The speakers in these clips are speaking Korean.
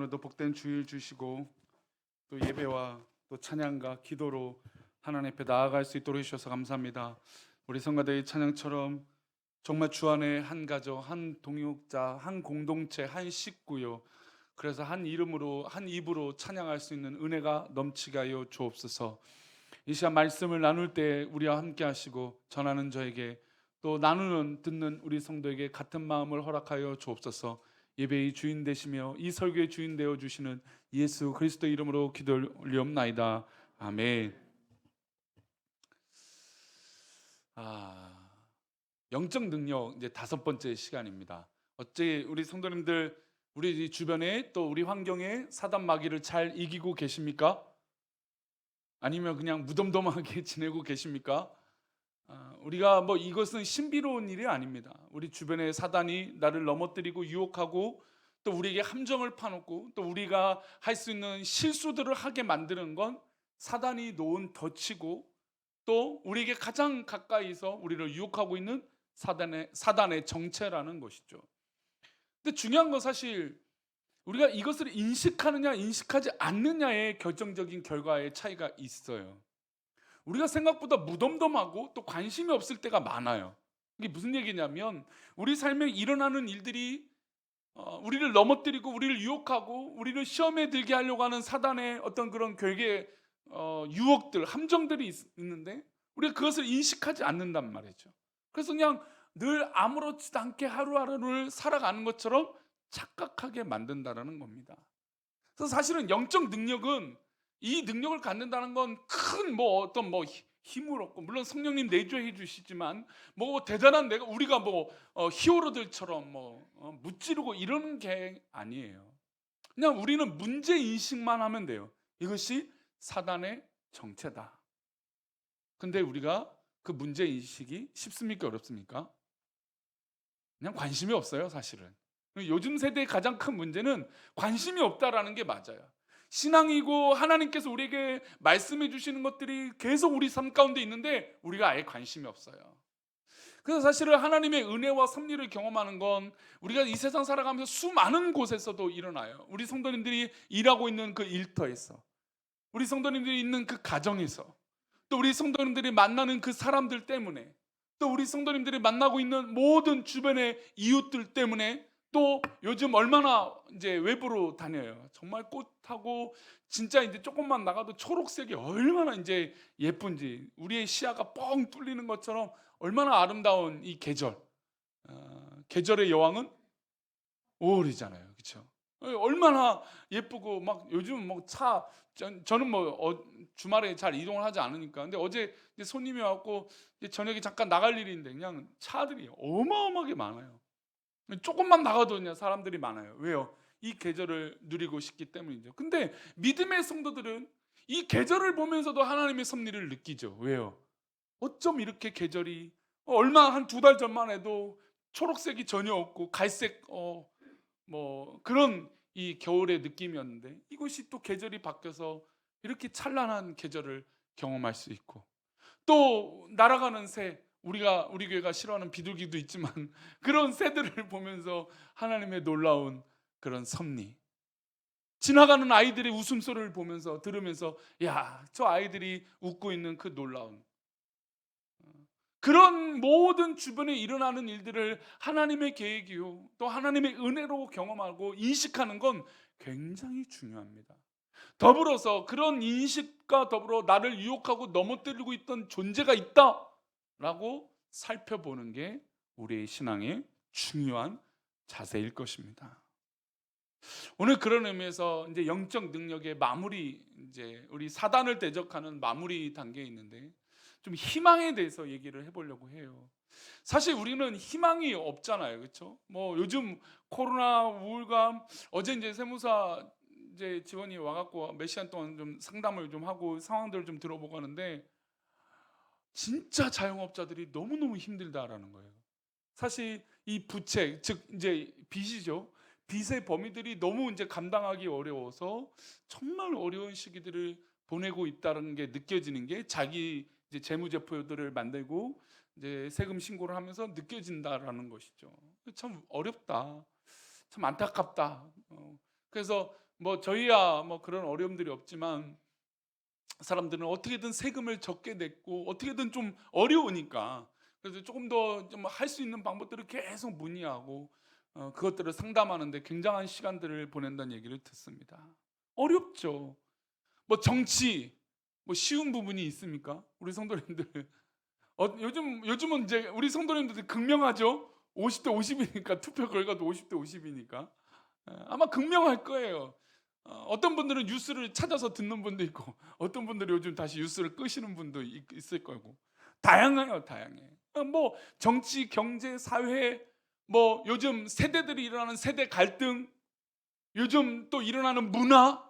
오늘도 복된 주일 주시고 또 예배와 또 찬양과 기도로 하나님 앞에 나아갈 수 있도록 해주셔서 감사합니다. 우리 성가대의 찬양처럼 정말 주 안에 한 가족, 한 동역자, 한 공동체, 한 식구요, 그래서 한 이름으로, 한 입으로 찬양할 수 있는 은혜가 넘치게 하여 주옵소서. 이 시간 말씀을 나눌 때 우리와 함께 하시고 전하는 저에게 또 나누는 듣는 우리 성도에게 같은 마음을 허락하여 주옵소서. 예배의 주인 되시며 이 설교의 주인 되어 주시는 예수 그리스도 이름으로 기도 올리옵나이다. 아멘. 영적 능력 이제 다섯 번째 시간입니다. 어째 우리 성도님들 우리 주변에 또 우리 환경에 사단 마귀를 잘 이기고 계십니까? 아니면 그냥 무덤덤하게 지내고 계십니까? 우리가 뭐 이것은 신비로운 일이 아닙니다. 우리 주변에 사단이 나를 넘어뜨리고 유혹하고 또 우리에게 함정을 파놓고 또 우리가 할 수 있는 실수들을 하게 만드는 건 사단이 놓은 덫이고 또 우리에게 가장 가까이서 우리를 유혹하고 있는 사단의 정체라는 것이죠. 근데 중요한 건 사실 우리가 이것을 인식하느냐 인식하지 않느냐의 결정적인 결과의 차이가 있어요. 우리가 생각보다 무덤덤하고 또 관심이 없을 때가 많아요. 이게 무슨 얘기냐면 우리 삶에 일어나는 일들이 우리를 넘어뜨리고 우리를 유혹하고 우리를 시험에 들게 하려고 하는 사단의 어떤 그런 결계 유혹들, 함정들이 있는데 우리가 그것을 인식하지 않는단 말이죠. 그래서 그냥 늘 아무렇지도 않게 하루하루를 살아가는 것처럼 착각하게 만든다라는 겁니다. 그래서 사실은 영적 능력은 이 능력을 갖는다는 건 큰 뭐 어떤 뭐 힘을 얻고 물론 성령님 내주해 주시지만 뭐 대단한 내가 우리가 뭐 히어로들처럼 뭐 무찌르고 이러는 게 아니에요. 그냥 우리는 문제 인식만 하면 돼요. 이것이 사단의 정체다. 근데 우리가 그 문제 인식이 쉽습니까 어렵습니까? 그냥 관심이 없어요 사실은. 요즘 세대의 가장 큰 문제는 관심이 없다라는 게 맞아요. 신앙이고 하나님께서 우리에게 말씀해 주시는 것들이 계속 우리 삶 가운데 있는데 우리가 아예 관심이 없어요. 그래서 사실은 하나님의 은혜와 섭리를 경험하는 건 우리가 이 세상 살아가면서 수많은 곳에서도 일어나요. 우리 성도님들이 일하고 있는 그 일터에서, 우리 성도님들이 있는 그 가정에서, 또 우리 성도님들이 만나는 그 사람들 때문에, 또 우리 성도님들이 만나고 있는 모든 주변의 이웃들 때문에, 또 요즘 얼마나 이제 외부로 다녀요. 정말 꽃하고 진짜 이제 조금만 나가도 초록색이 얼마나 이제 예쁜지 우리의 시야가 뻥 뚫리는 것처럼 얼마나 아름다운 이 계절. 계절의 여왕은 5월이잖아요. 그렇죠? 얼마나 예쁘고 막 요즘 뭐 저는 뭐 주말에 잘 이동을 하지 않으니까. 근데 어제 이제 손님이 왔고 이제 저녁에 잠깐 나갈 일이 있는데 그냥 차들이 어마어마하게 많아요. 조금만 나가도 그냥 사람들이 많아요. 왜요? 이 계절을 누리고 싶기 때문이죠. 근데 믿음의 성도들은 이 계절을 보면서도 하나님의 섭리를 느끼죠. 왜요? 어쩜 이렇게 계절이 얼마 한 두 달 전만 해도 초록색이 전혀 없고 갈색 뭐 그런 이 겨울의 느낌이었는데 이것이 또 계절이 바뀌어서 이렇게 찬란한 계절을 경험할 수 있고 또 날아가는 새 우리 교회가 싫어하는 비둘기도 있지만 그런 새들을 보면서 하나님의 놀라운 그런 섭리 지나가는 아이들의 웃음소리를 보면서 들으면서 야, 저 아이들이 웃고 있는 그 놀라운 그런 모든 주변에 일어나는 일들을 하나님의 계획이요 또 하나님의 은혜로 경험하고 인식하는 건 굉장히 중요합니다. 더불어서 그런 인식과 더불어 나를 유혹하고 넘어뜨리고 있던 존재가 있다라고 살펴보는 게 우리의 신앙의 중요한 자세일 것입니다. 오늘 그런 의미에서 이제 영적 능력의 마무리 이제 우리 사단을 대적하는 마무리 단계에 있는데 좀 희망에 대해서 얘기를 해보려고 해요. 사실 우리는 희망이 없잖아요, 그렇죠? 뭐 요즘 코로나 우울감 어제 이제 세무사 이제 직원이 와갖고 몇 시간 동안 좀 상담을 좀 하고 상황들을 좀 들어보고 하는데 진짜 자영업자들이 너무너무 힘들다라는 거예요. 사실 이 부채 즉 이제 빚이죠. 빚의 범위들이 너무 이제 감당하기 어려워서 정말 어려운 시기들을 보내고 있다는 게 느껴지는 게 자기 이제 재무제표들을 만들고 이제 세금 신고를 하면서 느껴진다라는 것이죠. 참 어렵다. 참 안타깝다. 그래서 뭐 저희야 뭐 그런 어려움들이 없지만 사람들은 어떻게든 세금을 적게 냈고 어떻게든 좀 어려우니까 그래서 조금 더 좀 할 수 있는 방법들을 계속 문의하고 그것들을 상담하는데 굉장한 시간들을 보낸다는 얘기를 듣습니다. 어렵죠. 뭐 정치 뭐 쉬운 부분이 있습니까? 우리 성도님들 요즘은 이제 우리 성도님들 극명하죠. 50대 50이니까 투표 결과도 50대 50이니까 아마 극명할 거예요. 어떤 분들은 뉴스를 찾아서 듣는 분도 있고 어떤 분들이 요즘 다시 뉴스를 끄시는 분도 있을 거고 다양해요, 다양해. 뭐 정치, 경제, 사회, 뭐 요즘 세대들이 일어나는 세대 갈등, 요즘 또 일어나는 문화.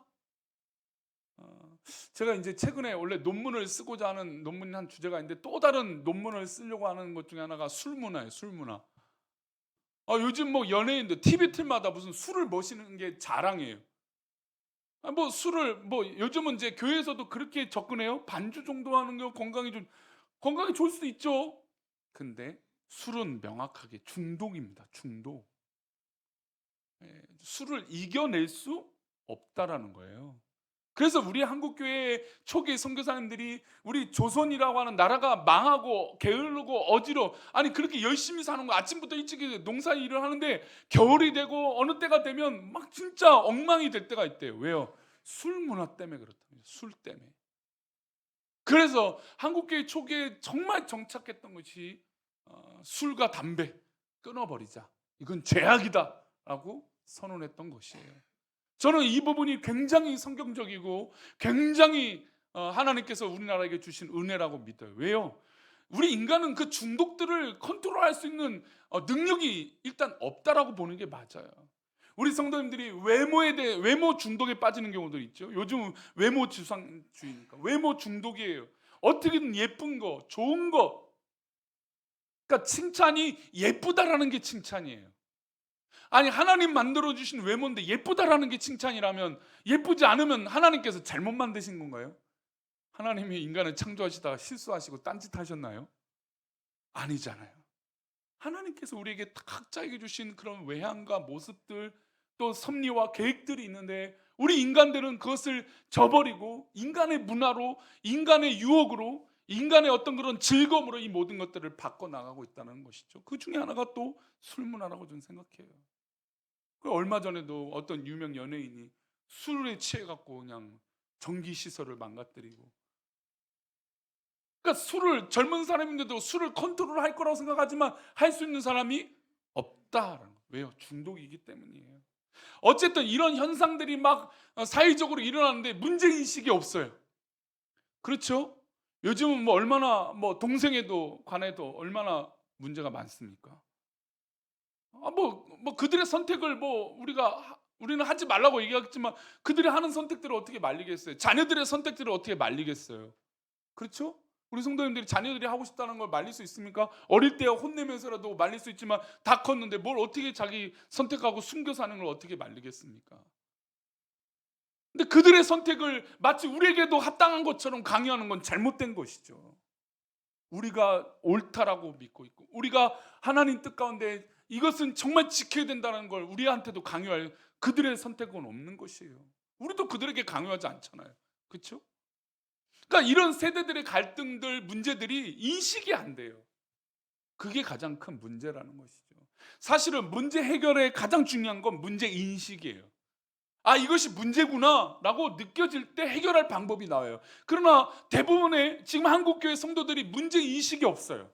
제가 이제 최근에 원래 논문을 쓰고자 하는 논문 한 주제가 있는데 또 다른 논문을 쓰려고 하는 것 중에 하나가 술 문화예요, 술 문화. 요즘 뭐 연예인들 TV 틀마다 무슨 술을 머시는 게 자랑이에요. 뭐 술을 뭐 요즘은 이제 교회에서도 그렇게 접근해요. 반주 정도 하는 게 건강에 좋을 수도 있죠. 근데 술은 명확하게 중독입니다. 중독. 예, 술을 이겨낼 수 없다라는 거예요. 그래서 우리 한국 교회 초기 선교사님들이 우리 조선이라고 하는 나라가 망하고 게으르고 어지러 아니 그렇게 열심히 사는 거 아침부터 일찍 농사 일을 하는데 겨울이 되고 어느 때가 되면 막 진짜 엉망이 될 때가 있대요. 왜요? 술 문화 때문에 그렇답니다. 술 때문에. 그래서 한국 교회 초기에 정말 정착했던 것이 술과 담배 끊어버리자. 이건 죄악이다라고 선언했던 것이에요. 저는 이 부분이 굉장히 성경적이고 굉장히 하나님께서 우리나라에게 주신 은혜라고 믿어요. 왜요? 우리 인간은 그 중독들을 컨트롤할 수 있는 능력이 일단 없다라고 보는 게 맞아요. 우리 성도님들이 외모에 대해 외모 중독에 빠지는 경우도 있죠. 요즘 외모 지상주의니까 외모 중독이에요. 어떻게든 예쁜 거, 좋은 거. 그러니까 칭찬이 예쁘다라는 게 칭찬이에요. 아니 하나님 만들어 주신 외모인데 예쁘다라는 게 칭찬이라면 예쁘지 않으면 하나님께서 잘못 만드신 건가요? 하나님이 인간을 창조하시다가 실수하시고 딴짓하셨나요? 아니잖아요. 하나님께서 우리에게 각자에게 주신 그런 외향과 모습들 또 섭리와 계획들이 있는데 우리 인간들은 그것을 저버리고 인간의 문화로 인간의 유혹으로 인간의 어떤 그런 즐거움으로 이 모든 것들을 바꿔나가고 있다는 것이죠. 그 중에 하나가 또 술문화라고 저는 생각해요. 얼마 전에도 어떤 유명 연예인이 술에 취해갖고 그냥 전기 시설을 망가뜨리고. 그러니까 술을 젊은 사람인데도 술을 컨트롤할 거라고 생각하지만 할 수 있는 사람이 없다라는 거. 왜요? 중독이기 때문이에요. 어쨌든 이런 현상들이 막 사회적으로 일어나는데 문제 인식이 없어요. 그렇죠? 요즘은 뭐 얼마나 뭐 동성애도 관해도 얼마나 문제가 많습니까? 뭐 그들의 선택을 뭐 우리는 하지 말라고 얘기하겠지만 그들이 하는 선택들을 어떻게 말리겠어요? 자녀들의 선택들을 어떻게 말리겠어요? 그렇죠? 우리 성도님들이 자녀들이 하고 싶다는 걸 말릴 수 있습니까? 어릴 때 혼내면서라도 말릴 수 있지만 다 컸는데 뭘 어떻게 자기 선택하고 숨겨 사는 걸 어떻게 말리겠습니까? 근데 그들의 선택을 마치 우리에게도 합당한 것처럼 강요하는 건 잘못된 것이죠. 우리가 옳다라고 믿고 있고 우리가 하나님 뜻 가운데 이것은 정말 지켜야 된다는 걸 우리한테도 강요할 그들의 선택은 없는 것이에요. 우리도 그들에게 강요하지 않잖아요. 그렇죠? 그러니까 이런 세대들의 갈등들 문제들이 인식이 안 돼요. 그게 가장 큰 문제라는 것이죠. 사실은 문제 해결에 가장 중요한 건 문제 인식이에요. 이것이 문제구나라고 느껴질 때 해결할 방법이 나와요. 그러나 대부분의 지금 한국 교회 성도들이 문제 인식이 없어요.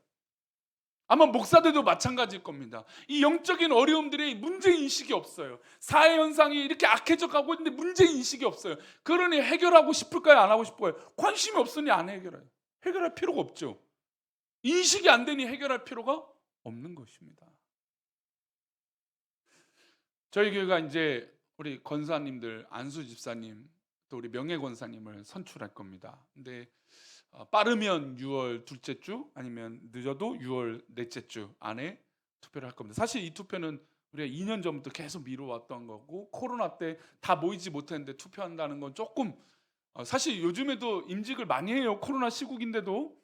아마 목사들도 마찬가지일 겁니다. 이 영적인 어려움들이 문제 인식이 없어요. 사회 현상이 이렇게 악해져 가고 있는데 문제 인식이 없어요. 그러니 해결하고 싶을까요? 안 하고 싶어요? 관심이 없으니 안 해결해요. 해결할 필요가 없죠. 인식이 안 되니 해결할 필요가 없는 것입니다. 저희 교회가 이제 우리 권사님들 안수 집사님 또 우리 명예 권사님을 선출할 겁니다. 근데 빠르면 6월 둘째 주 아니면 늦어도 6월 넷째 주 안에 투표를 할 겁니다. 사실 이 투표는 우리가 2년 전부터 계속 미뤄왔던 거고 코로나 때 다 모이지 못했는데 투표한다는 건 조금 사실 요즘에도 임직을 많이 해요. 코로나 시국인데도.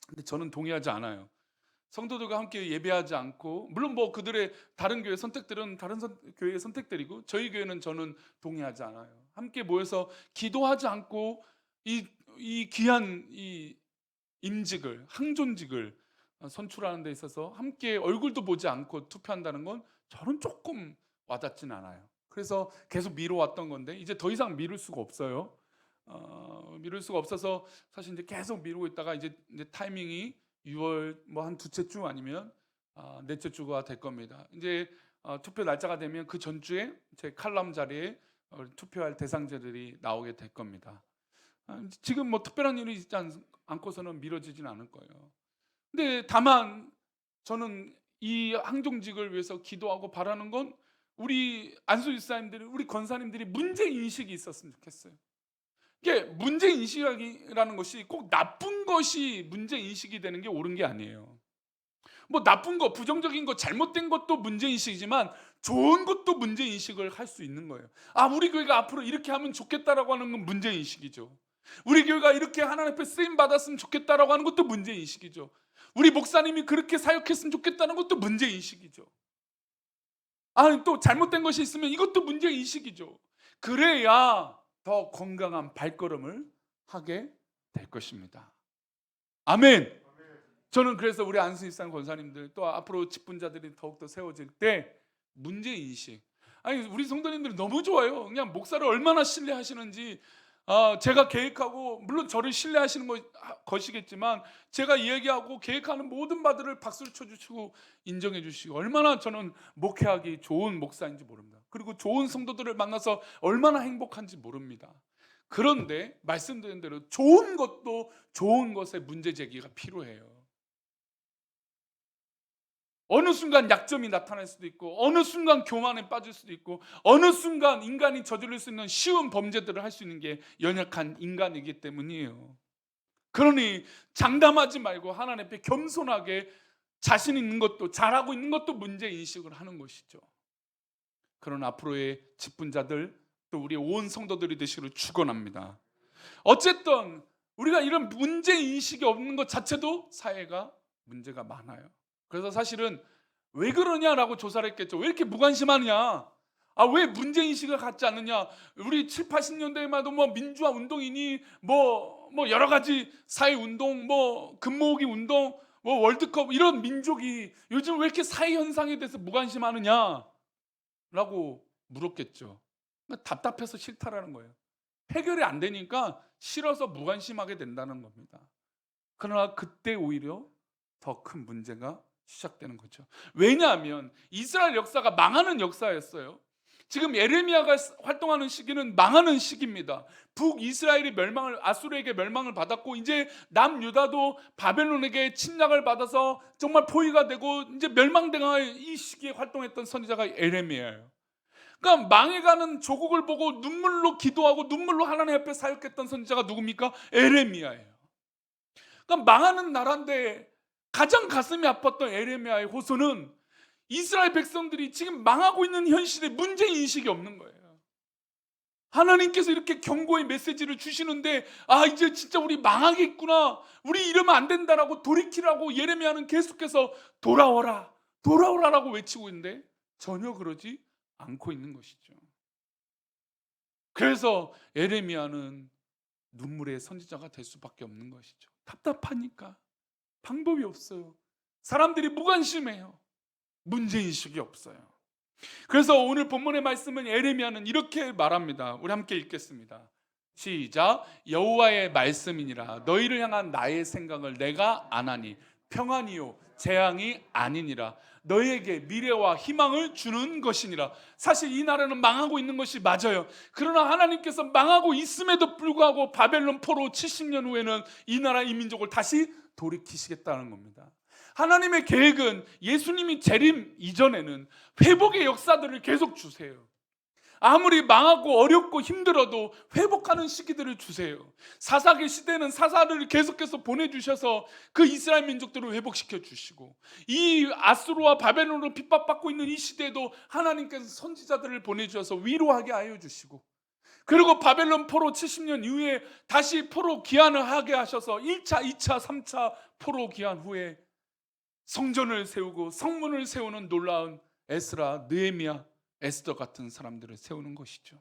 근데 저는 동의하지 않아요. 성도들과 함께 예배하지 않고, 물론 뭐 그들의 다른 교회 선택들은 다른 교회의 선택들이고, 저희 교회는 저는 동의하지 않아요. 함께 모여서 기도하지 않고 이 귀한 이 임직을, 항존직을 선출하는 데 있어서 함께 얼굴도 보지 않고 투표한다는 건 저는 조금 와닿진 않아요. 그래서 계속 미뤄왔던 건데 이제 더 이상 미룰 수가 없어요. 미룰 수가 없어서 사실 이제 계속 미루고 있다가 이제 타이밍이 6월 뭐 한 두째 주 아니면 넷째 주가 될 겁니다. 이제 투표 날짜가 되면 그 전주에 제 칼럼 자리에 투표할 대상자들이 나오게 될 겁니다. 지금 뭐 특별한 일이 있지 않고서는 미뤄지진 않을 거예요. 근데 다만 저는 이 항종직을 위해서 기도하고 바라는 건 우리 안수 집사님들이, 우리 권사님들이 문제 인식이 있었으면 좋겠어요. 이게 문제 인식이라는 것이 꼭 나쁜 것이 문제 인식이 되는 게 옳은 게 아니에요. 뭐 나쁜 거, 부정적인 거, 잘못된 것도 문제 인식이지만 좋은 것도 문제 인식을 할 수 있는 거예요. 우리 교회가 앞으로 이렇게 하면 좋겠다라고 하는 건 문제 인식이죠. 우리 교회가 이렇게 하나님 앞에 쓰임 받았으면 좋겠다라고 하는 것도 문제 인식이죠. 우리 목사님이 그렇게 사역했으면 좋겠다는 것도 문제 인식이죠. 또 잘못된 것이 있으면 이것도 문제 인식이죠. 그래야 더 건강한 발걸음을 하게 될 것입니다. 아멘. 저는 그래서 우리 안수일상 권사님들 또 앞으로 직분자들이 더욱더 세워질 때 문제인식, 우리 성도님들이 너무 좋아요. 그냥 목사를 얼마나 신뢰하시는지. 제가 계획하고, 물론 저를 신뢰하시는 것이겠지만 제가 이야기하고 계획하는 모든 바들을 박수를 쳐주시고 인정해 주시고, 얼마나 저는 목회하기 좋은 목사인지 모릅니다. 그리고 좋은 성도들을 만나서 얼마나 행복한지 모릅니다. 그런데 말씀드린 대로 좋은 것도 좋은 것의 문제 제기가 필요해요. 어느 순간 약점이 나타날 수도 있고, 어느 순간 교만에 빠질 수도 있고, 어느 순간 인간이 저지를 수 있는 쉬운 범죄들을 할 수 있는 게 연약한 인간이기 때문이에요. 그러니 장담하지 말고 하나님 앞에 겸손하게 자신 있는 것도, 잘하고 있는 것도 문제 인식을 하는 것이죠. 그런 앞으로의 직분자들, 또 우리 온 성도들이 되시기를 축원합니다. 어쨌든 우리가 이런 문제 인식이 없는 것 자체도 사회가 문제가 많아요. 그래서 사실은 왜 그러냐라고 조사를 했겠죠. 왜 이렇게 무관심하냐? 왜 문제인식을 갖지 않느냐? 우리 7, 80년대에만 해도 뭐 민주화 운동이니 뭐 여러 가지 사회 운동, 뭐 금모으기 운동, 뭐 월드컵, 이런 민족이 요즘 왜 이렇게 사회 현상에 대해서 무관심하느냐? 라고 물었겠죠. 답답해서 싫다라는 거예요. 해결이 안 되니까 싫어서 무관심하게 된다는 겁니다. 그러나 그때 오히려 더 큰 문제가 시작되는 거죠. 왜냐하면 이스라엘 역사가 망하는 역사였어요. 지금 예레미야가 활동하는 시기는 망하는 시기입니다. 북이스라엘이 아수르에게 멸망을 받았고, 이제 남유다도 바벨론에게 침략을 받아서 정말 포위가 되고 이제 멸망당할 이 시기에 활동했던 선지자가 예레미야예요. 그러니까 망해가는 조국을 보고 눈물로 기도하고 눈물로 하나님 앞에 사역했던 선지자가 누굽니까? 예레미야예요. 그러니까 망하는 나라인데 가장 가슴이 아팠던 예레미야의 호소는 이스라엘 백성들이 지금 망하고 있는 현실에 문제인식이 없는 거예요. 하나님께서 이렇게 경고의 메시지를 주시는데 이제 진짜 우리 망하겠구나, 우리 이러면 안 된다라고 돌이키라고 예레미야는 계속해서 돌아오라라고 외치고 있는데 전혀 그러지 않고 있는 것이죠. 그래서 예레미야는 눈물의 선지자가 될 수밖에 없는 것이죠. 답답하니까 방법이 없어요. 사람들이 무관심해요. 문제인식이 없어요. 그래서 오늘 본문의 말씀은 예레미야는 이렇게 말합니다. 우리 함께 읽겠습니다. 시작. 여호와의 말씀이니라. 너희를 향한 나의 생각을 내가 아나니 평안이요 재앙이 아니니라. 너희에게 미래와 희망을 주는 것이니라. 사실 이 나라는 망하고 있는 것이 맞아요. 그러나 하나님께서 망하고 있음에도 불구하고 바벨론 포로 70년 후에는 이 나라 이 민족을 다시 돌이키시겠다는 겁니다. 하나님의 계획은 예수님이 재림 이전에는 회복의 역사들을 계속 주세요. 아무리 망하고 어렵고 힘들어도 회복하는 시기들을 주세요. 사사기 시대는 사사를 계속해서 보내주셔서 그 이스라엘 민족들을 회복시켜 주시고, 이 아수르와 바벨론으로 핍박받고 있는 이 시대에도 하나님께서 선지자들을 보내주셔서 위로하게 하여 주시고, 그리고 바벨론 포로 70년 이후에 다시 포로 귀환을 하게 하셔서 1차, 2차, 3차 포로 귀환 후에 성전을 세우고 성문을 세우는 놀라운 에스라, 느헤미야, 에스더 같은 사람들을 세우는 것이죠.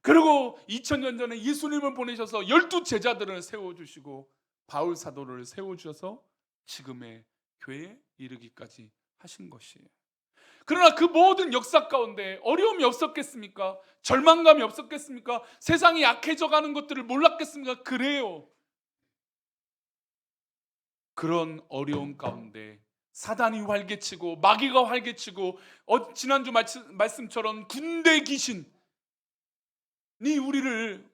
그리고 2000년 전에 예수님을 보내셔서 12 제자들을 세워주시고 바울 사도를 세워주셔서 지금의 교회에 이르기까지 하신 것이에요. 그러나 그 모든 역사 가운데 어려움이 없었겠습니까? 절망감이 없었겠습니까? 세상이 약해져 가는 것들을 몰랐겠습니까? 그래요. 그런 어려움 가운데 사단이 활개치고 마귀가 활개치고 지난주 말씀처럼 군대 귀신이 우리를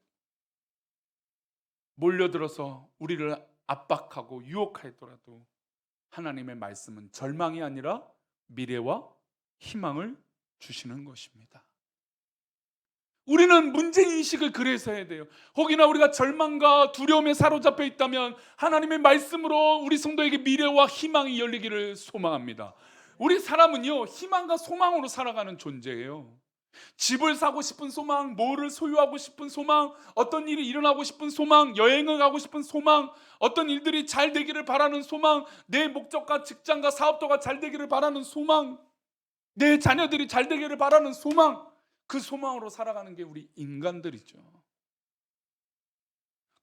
몰려들어서 우리를 압박하고 유혹하더라도 하나님의 말씀은 절망이 아니라 미래와 희망을 주시는 것입니다. 우리는 문제인식을 그래서 해야 돼요. 혹이나 우리가 절망과 두려움에 사로잡혀 있다면 하나님의 말씀으로 우리 성도에게 미래와 희망이 열리기를 소망합니다. 우리 사람은요, 희망과 소망으로 살아가는 존재예요. 집을 사고 싶은 소망, 뭐를 소유하고 싶은 소망, 어떤 일이 일어나고 싶은 소망, 여행을 가고 싶은 소망, 어떤 일들이 잘 되기를 바라는 소망, 내 목적과 직장과 사업도가 잘 되기를 바라는 소망, 내 자녀들이 잘 되기를 바라는 소망, 그 소망으로 살아가는 게 우리 인간들이죠.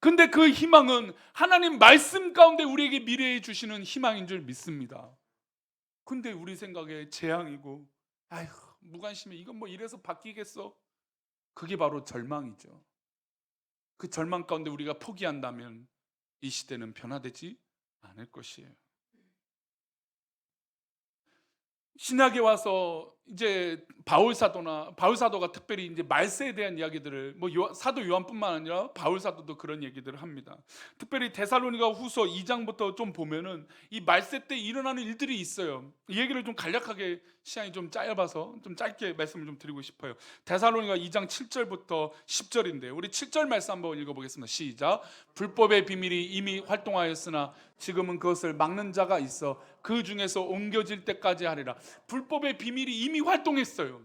근데 그 희망은 하나님 말씀 가운데 우리에게 미래에 주시는 희망인 줄 믿습니다. 근데 우리 생각에 재앙이고, 아휴, 무관심해, 이건 뭐 이래서 바뀌겠어? 그게 바로 절망이죠. 그 절망 가운데 우리가 포기한다면 이 시대는 변화되지 않을 것이에요. 신약에 와서 이제 바울 사도가 특별히 이제 말세에 대한 이야기들을 사도 요한뿐만 아니라 바울 사도도 그런 얘기들을 합니다. 특별히 데살로니가 후서 2장부터 좀 보면은 이 말세 때 일어나는 일들이 있어요. 이 얘기를 좀 간략하게, 시간이 좀 짧아서 좀 짧게 말씀을 좀 드리고 싶어요. 데살로니가 2장 7절부터 10절인데 우리 7절 말씀 한번 읽어보겠습니다. 시작. 불법의 비밀이 이미 활동하였으나 지금은 그것을 막는 자가 있어 그 중에서 옮겨질 때까지 하리라. 불법의 비밀이 이미 활동했어요.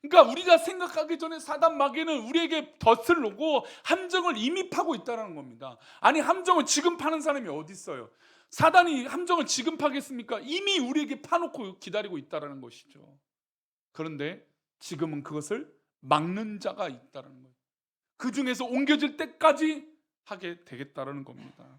그러니까 우리가 생각하기 전에 사단 마귀는 우리에게 덫을 놓고 함정을 이미 파고 있다는 겁니다. 아니, 함정을 지금 파는 사람이 어디 있어요? 사단이 함정을 지금 파겠습니까? 이미 우리에게 파놓고 기다리고 있다는 것이죠. 그런데 지금은 그것을 막는 자가 있다는 거예요. 그 중에서 옮겨질 때까지 하게 되겠다는 겁니다.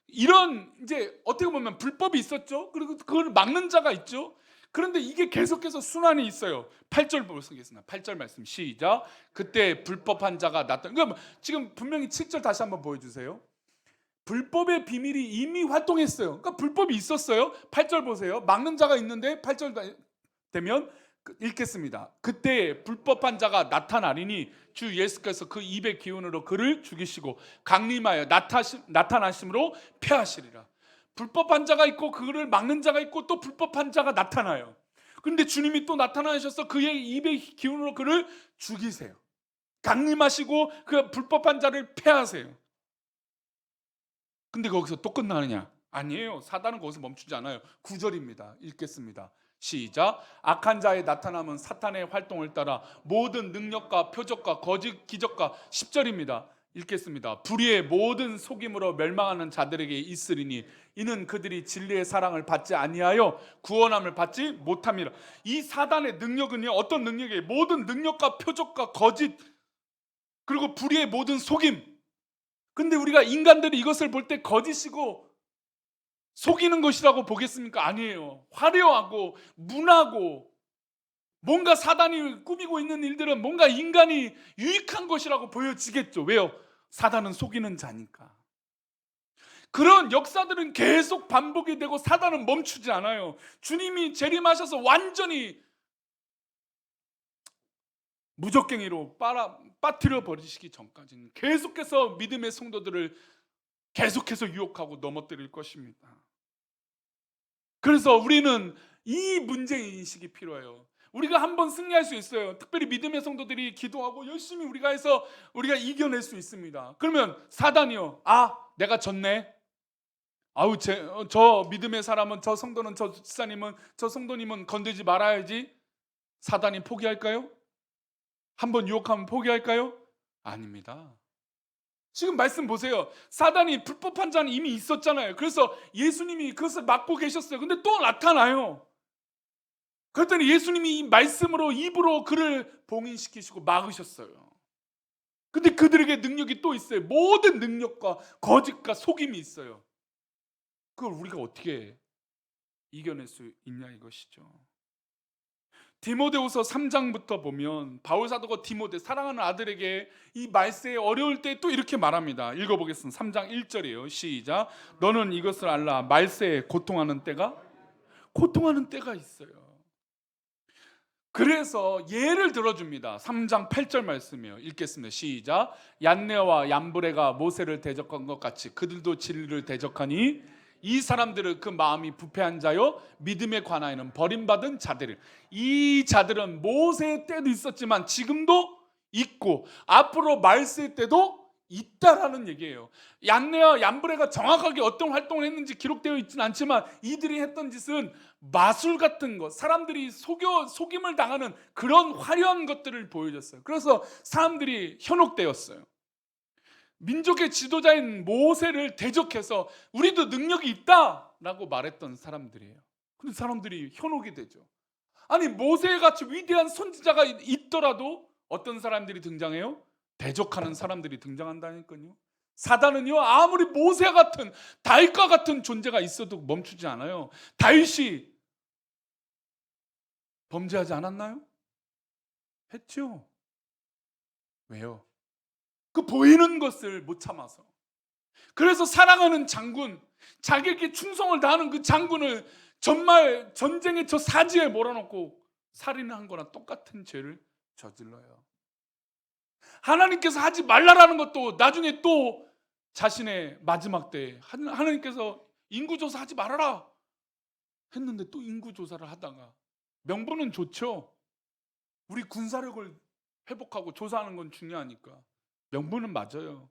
이런 이제 어떻게 보면 불법이 있었죠. 그리고 그걸 막는 자가 있죠. 그런데 이게 계속해서 순환이 있어요. 8절 보겠습니다. 8절 말씀 시작. 그때 불법한 자가 나타나. 그러니까 지금 분명히 7절 다시 한번 보여주세요. 불법의 비밀이 이미 활동했어요. 그러니까 불법이 있었어요. 8절 보세요. 막는 자가 있는데 8절 되면 읽겠습니다. 그때 불법한 자가 나타나리니 주 예수께서 그 입의 기운으로 그를 죽이시고 강림하여 나타나심으로 폐하시리라. 불법한 자가 있고 그를 막는 자가 있고 또 불법한 자가 나타나요. 그런데 주님이 또 나타나셔서 그의 입의 기운으로 그를 죽이세요. 강림하시고 그 불법한 자를 폐하세요. 근데 거기서 또 끝나느냐? 아니에요. 사단은 거기서 멈추지 않아요. 9절입니다. 읽겠습니다. 시작. 악한 자의 나타남은 사탄의 활동을 따라 모든 능력과 표적과 거짓 기적과 10절입니다. 읽겠습니다. 불의의 모든 속임으로 멸망하는 자들에게 있으리니 이는 그들이 진리의 사랑을 받지 아니하여 구원함을 받지 못함이라. 이 사단의 능력은요, 어떤 능력이에요? 모든 능력과 표적과 거짓, 그리고 불의의 모든 속임. 근데 우리가 인간들이 이것을 볼 때 거짓이고 속이는 것이라고 보겠습니까? 아니에요. 화려하고 문하고 뭔가 사단이 꾸미고 있는 일들은 뭔가 인간이 유익한 것이라고 보여지겠죠. 왜요? 사단은 속이는 자니까. 그런 역사들은 계속 반복이 되고 사단은 멈추지 않아요. 주님이 재림하셔서 완전히 무적갱이로 빠뜨려 버리시기 전까지는 계속해서 믿음의 성도들을 계속해서 유혹하고 넘어뜨릴 것입니다. 그래서 우리는 이 문제인식이 필요해요. 우리가 한번 승리할 수 있어요. 특별히 믿음의 성도들이 기도하고 열심히 우리가 해서 우리가 이겨낼 수 있습니다. 그러면 사단이요, 내가 졌네. 저 믿음의 사람은, 저 성도는, 저 집사님은, 저 성도님은 건들지 말아야지. 사단이 포기할까요? 한번 유혹하면 포기할까요? 아닙니다. 지금 말씀 보세요. 사단이 불법한 자는 이미 있었잖아요. 그래서 예수님이 그것을 막고 계셨어요. 근데 또 나타나요. 그랬더니 예수님이 이 말씀으로 입으로 그를 봉인시키시고 막으셨어요. 근데 그들에게 능력이 또 있어요. 모든 능력과 거짓과 속임이 있어요. 그걸 우리가 어떻게 이겨낼 수 있냐 이것이죠. 디모데후서 3장부터 보면 바울 사도가 디모데 사랑하는 아들에게 이 말세에 어려울 때 또 이렇게 말합니다. 읽어보겠습니다. 3장 1절이에요. 시작. 너는 이것을 알라. 말세에 고통하는 때가 있어요. 그래서 예를 들어줍니다. 3장 8절 말씀이에요. 읽겠습니다. 시작. 얀네와 얀브레가 모세를 대적한 것 같이 그들도 진리를 대적하니 이 사람들은 그 마음이 부패한 자요 믿음에 관하여는 버림받은 자들이. 이 자들은 모세 때도 있었지만 지금도 있고 앞으로 말세 때도 있다라는 얘기예요. 얀네와 얀브레가 정확하게 어떤 활동을 했는지 기록되어 있지는 않지만 이들이 했던 짓은 마술 같은 것, 사람들이 속임을 당하는 그런 화려한 것들을 보여줬어요. 그래서 사람들이 현혹되었어요. 민족의 지도자인 모세를 대적해서 우리도 능력이 있다라고 말했던 사람들이에요. 근데 사람들이 현혹이 되죠. 아니 모세같이 위대한 선지자가 있더라도 어떤 사람들이 등장해요? 대적하는 사람들이 등장한다니까요. 사단은요 아무리 모세 같은 다윗과 같은 존재가 있어도 멈추지 않아요. 다윗이 범죄하지 않았나요? 했죠. 왜요? 그 보이는 것을 못 참아서. 그래서 사랑하는 장군, 자기에게 충성을 다하는 그 장군을 정말 전쟁의 저 사지에 몰아넣고 살인한 거나 똑같은 죄를 저질러요. 하나님께서 하지 말라라는 것도 나중에 또 자신의 마지막 때에 하나님께서 인구조사 하지 말아라 했는데 또 인구조사를 하다가 명분은 좋죠. 우리 군사력을 회복하고 조사하는 건 중요하니까 명분은 맞아요.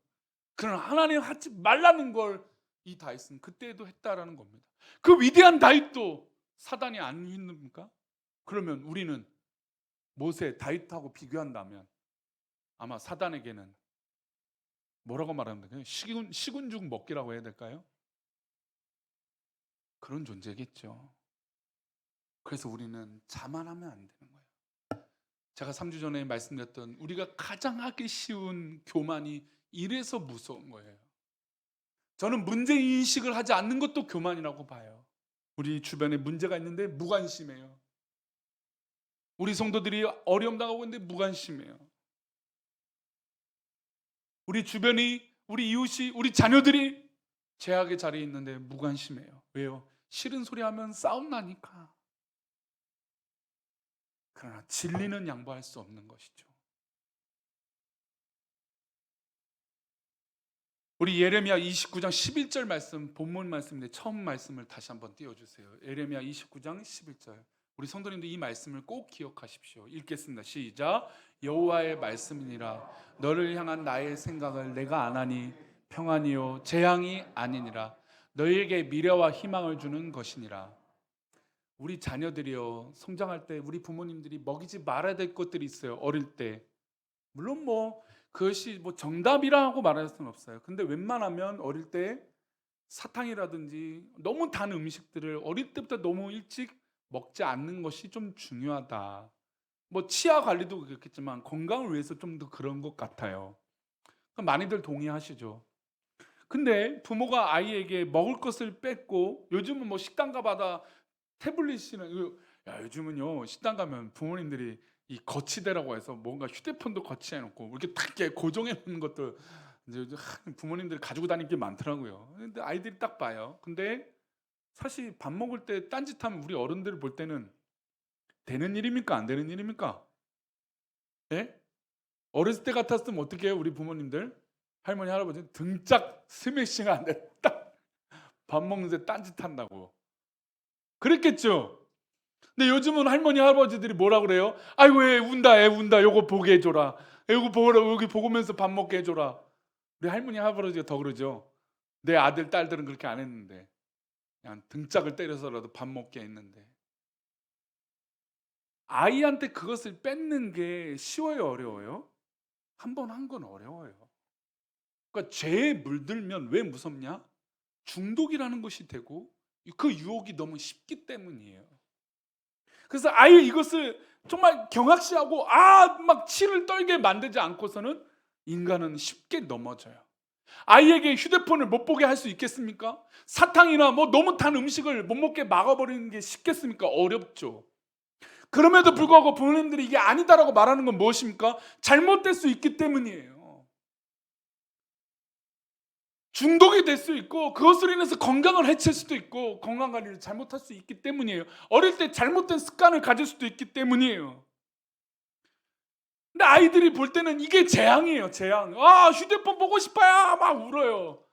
그러나 하나님 하지 말라는 걸 이 다윗은 그때도 했다라는 겁니다. 그 위대한 다윗도 사단이 안 힘듭니까? 그러면 우리는 모세 다윗하고 비교한다면 아마 사단에게는 뭐라고 말하면 될까요? 시군죽 먹기라고 해야 될까요? 그런 존재겠죠. 그래서 우리는 자만하면 안 되는 거예요. 제가 3주 전에 말씀드렸던 우리가 가장 하기 쉬운 교만이 이래서 무서운 거예요. 저는 문제인식을 하지 않는 것도 교만이라고 봐요. 우리 주변에 문제가 있는데 무관심해요. 우리 성도들이 어려움 당하고 있는데 무관심해요. 우리 주변이, 우리 이웃이, 우리 자녀들이 죄악의 자리에 있는데 무관심해요. 왜요? 싫은 소리 하면 싸움 나니까. 그러나 진리는 양보할 수 없는 것이죠. 우리 예레미야 29장 11절 말씀, 본문 말씀인데 처음 말씀을 다시 한번 띄워주세요. 예레미야 29장 11절. 우리 성도님도 이 말씀을 꼭 기억하십시오. 읽겠습니다. 시작. 여호와의 말씀이니라. 너를 향한 나의 생각을 내가 아나니 평안이요 재앙이 아니니라. 너희에게 미래와 희망을 주는 것이니라. 우리 자녀들이요 성장할 때 우리 부모님들이 먹이지 말아야 될 것들이 있어요. 어릴 때. 물론 뭐 그것이 뭐 정답이라고 말할 수는 없어요. 근데 웬만하면 어릴 때 사탕이라든지 너무 단 음식들을 어릴 때부터 너무 일찍 먹지 않는 것이 좀 중요하다. 뭐 치아 관리도 그렇겠지만 건강을 위해서 좀 더 그런 것 같아요. 많이들 동의하시죠. 근데 부모가 아이에게 먹을 것을 뺏고 요즘은 뭐 식당 가봐다 태블릿이나 요즘은요 식당 가면 부모님들이 이 거치대라고 해서 뭔가 휴대폰도 거치해 놓고 이렇게 딱 이렇게 고정해 놓는 것들 이제 부모님들이 가지고 다니는 게 많더라고요. 근데 아이들이 딱 봐요. 근데 사실 밥 먹을 때 딴짓하면 우리 어른들 볼 때는 되는 일입니까? 안 되는 일입니까? 예? 어렸을 때 같았으면 어떻게 해요? 우리 부모님들 할머니 할아버지 등짝 스매싱 안 돼. 딱 밥 먹는데 딴짓한다고 그랬겠죠. 근데 요즘은 할머니 할아버지들이 뭐라 그래요? 아이고 애 운다 애 운다 요거 보게 해줘라. 요거 보라 여기 보면서 밥 먹게 해줘라. 우리 할머니 할아버지가 더 그러죠. 내 아들 딸들은 그렇게 안 했는데 그냥 등짝을 때려서라도 밥 먹게 했는데 아이한테 그것을 뺏는 게 쉬워요 어려워요? 한 번 한 건 어려워요. 그러니까 죄에 물들면 왜 무섭냐? 중독이라는 것이 되고 그 유혹이 너무 쉽기 때문이에요. 그래서 아예 이것을 정말 경악시하고 막 치를 떨게 만들지 않고서는 인간은 쉽게 넘어져요. 아이에게 휴대폰을 못 보게 할 수 있겠습니까? 사탕이나 뭐 너무 탄 음식을 못 먹게 막아버리는 게 쉽겠습니까? 어렵죠. 그럼에도 불구하고 부모님들이 이게 아니다라고 말하는 건 무엇입니까? 잘못될 수 있기 때문이에요. 중독이 될 수 있고 그것으로 인해서 건강을 해칠 수도 있고 건강관리를 잘못할 수 있기 때문이에요. 어릴 때 잘못된 습관을 가질 수도 있기 때문이에요. 근데 아이들이 볼 때는 이게 재앙이에요. 재앙. 휴대폰 보고 싶어요. 막 울어요.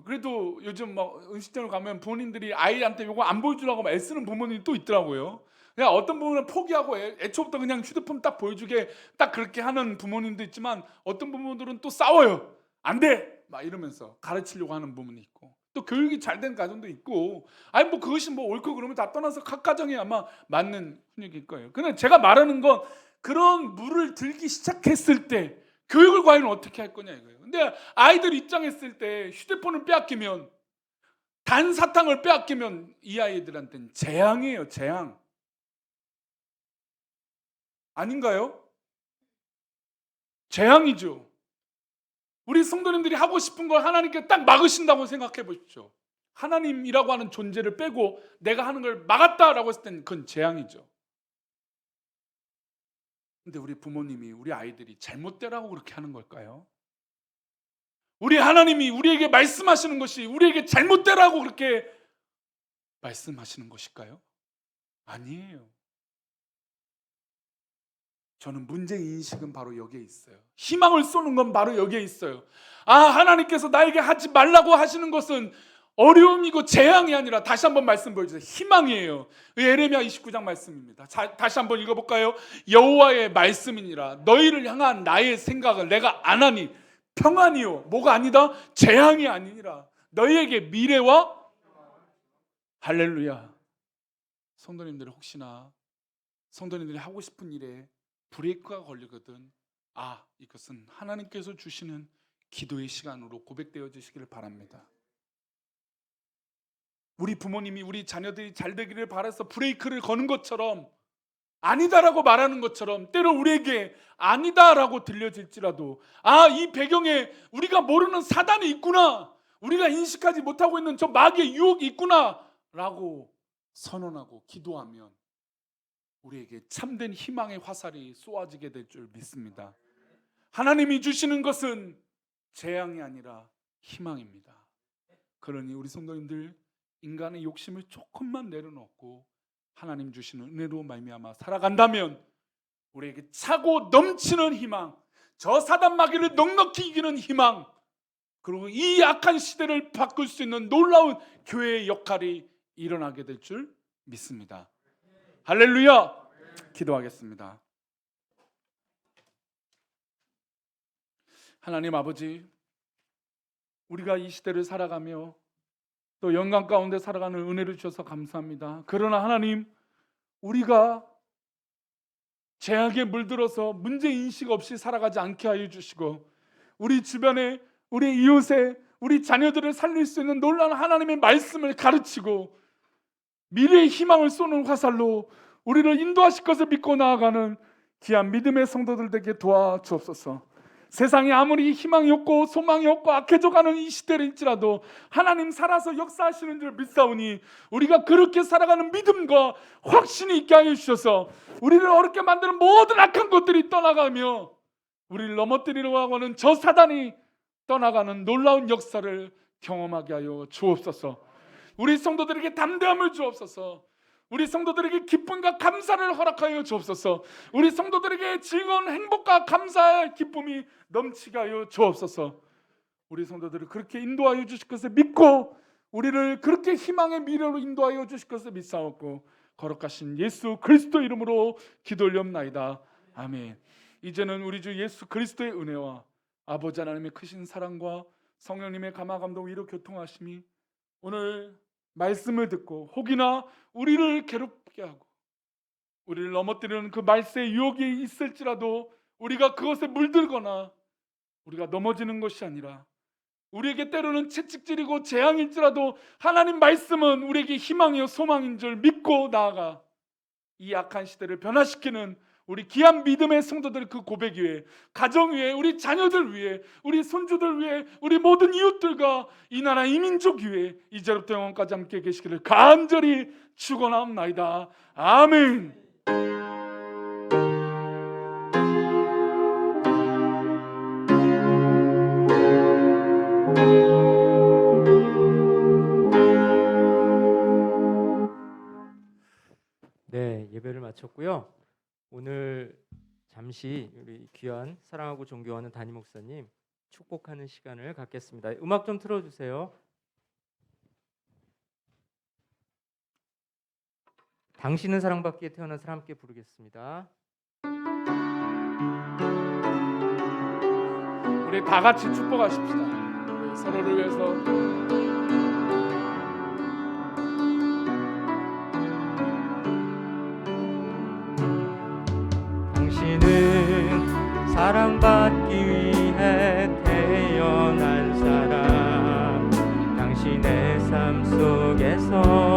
그래도 요즘 막 음식점을 가면 부모님들이 아이한테 이거 안 보여주려고 막 애쓰는 부모님이 또 있더라고요. 그냥 어떤 부모는 포기하고 애초부터 그냥 휴대폰 딱 보여주게 딱 그렇게 하는 부모님도 있지만 어떤 부모들은 또 싸워요. 안 돼! 막 이러면서 가르치려고 하는 부모는 있고 또 교육이 잘 된 가정도 있고 뭐 그것이 뭐 옳고 그러면 다 떠나서 각 가정이 아마 맞는 훈육일 거예요. 근데 제가 말하는 건 그런 물을 들기 시작했을 때 교육을 과연 어떻게 할 거냐 이거예요. 근데 아이들 입장했을 때 휴대폰을 빼앗기면 단 사탕을 빼앗기면 이 아이들한테는 재앙이에요. 재앙. 아닌가요? 재앙이죠. 우리 성도님들이 하고 싶은 걸 하나님께 딱 막으신다고 생각해 보십시오. 하나님이라고 하는 존재를 빼고 내가 하는 걸 막았다라고 했을 땐 그건 재앙이죠. 근데 우리 부모님이 우리 아이들이 잘못되라고 그렇게 하는 걸까요? 우리 하나님이 우리에게 말씀하시는 것이 우리에게 잘못되라고 그렇게 말씀하시는 것일까요? 아니에요. 저는 문제 인식은 바로 여기에 있어요. 희망을 쏘는 건 바로 여기에 있어요. 하나님께서 나에게 하지 말라고 하시는 것은 어려움이고 재앙이 아니라 다시 한번 말씀 보여주세요. 희망이에요. 예레미야 29장 말씀입니다. 다시 한번 읽어볼까요? 여호와의 말씀이니라 너희를 향한 나의 생각을 내가 안 하니 평안이요 뭐가 아니다? 재앙이 아니니라 너희에게 미래와 할렐루야. 성도님들 혹시나 성도님들이 하고 싶은 일에 브레이크가 걸리거든 이것은 하나님께서 주시는 기도의 시간으로 고백되어 주시기를 바랍니다. 우리 부모님이 우리 자녀들이 잘 되기를 바라서 브레이크를 거는 것처럼 아니다라고 말하는 것처럼 때로 우리에게 아니다라고 들려질지라도 이 배경에 우리가 모르는 사단이 있구나 우리가 인식하지 못하고 있는 저 마귀의 유혹이 있구나 라고 선언하고 기도하면 우리에게 참된 희망의 화살이 쏘아지게 될 줄 믿습니다. 하나님이 주시는 것은 재앙이 아니라 희망입니다. 그러니 우리 성도님들 인간의 욕심을 조금만 내려놓고 하나님 주시는 은혜로 말미암아 살아간다면 우리에게 차고 넘치는 희망, 저 사단 마귀를 넉넉히 이기는 희망, 그리고 이 악한 시대를 바꿀 수 있는 놀라운 교회의 역할이 일어나게 될 줄 믿습니다. 할렐루야! 기도하겠습니다. 하나님 아버지, 우리가 이 시대를 살아가며 또 영광 가운데 살아가는 은혜를 주셔서 감사합니다. 그러나 하나님, 우리가 죄악에 물들어서 문제 인식 없이 살아가지 않게 하여 주시고 우리 주변에 우리 이웃에 우리 자녀들을 살릴 수 있는 놀라운 하나님의 말씀을 가르치고 미래의 희망을 쏘는 화살로 우리를 인도하실 것을 믿고 나아가는 귀한 믿음의 성도들 되게 도와주옵소서. 세상에 아무리 희망이 없고 소망이 없고 악해져가는 이 시대일지라도 하나님 살아서 역사하시는 줄 믿사오니 우리가 그렇게 살아가는 믿음과 확신이 있게 하여 주셔서 우리를 어렵게 만드는 모든 악한 것들이 떠나가며 우리를 넘어뜨리려고 하는 저 사단이 떠나가는 놀라운 역사를 경험하게 하여 주옵소서. 우리 성도들에게 담대함을 주옵소서. 우리 성도들에게 기쁨과 감사를 허락하여 주옵소서. 우리 성도들에게 즐거운 행복과 감사의 기쁨이 넘치게 하여 주옵소서. 우리 성도들을 그렇게 인도하여 주실 것을 믿고 우리를 그렇게 희망의 미래로 인도하여 주실 것을 믿사옵고 거룩하신 예수 그리스도 이름으로 기도 올리옵나이다. 아멘. 이제는 우리 주 예수 그리스도의 은혜와 아버지 하나님의 크신 사랑과 성령님의 감화 감동 위로 교통하심이 오늘 말씀을 듣고 혹이나 우리를 괴롭게 하고 우리를 넘어뜨리는 그 말세의 유혹이 있을지라도 우리가 그것에 물들거나 우리가 넘어지는 것이 아니라 우리에게 때로는 채찍질이고 재앙일지라도 하나님 말씀은 우리에게 희망이요 소망인 줄 믿고 나아가 이 악한 시대를 변화시키는 우리 귀한 믿음의 성도들 그 고백 위에, 가정 위에, 우리 자녀들 위에, 우리 손주들 위에, 우리 모든 이웃들과 이 나라 이 민족 위에 이제부터 영원까지 함께 계시기를 간절히 축원하옵나이다. 아멘. 네, 예배를 마쳤고요. 오늘 잠시 우리 귀한 사랑하고 존경하는 담임 목사님 축복하는 시간을 갖겠습니다. 음악 좀 틀어주세요. 당신은 사랑받기에 태어난 사람 함께 부르겠습니다. 우리 다 같이 축복하십시다. 우리 서로를 위해서. 당신은 사랑받기 위해 태어난 사람, 당신의 삶 속에서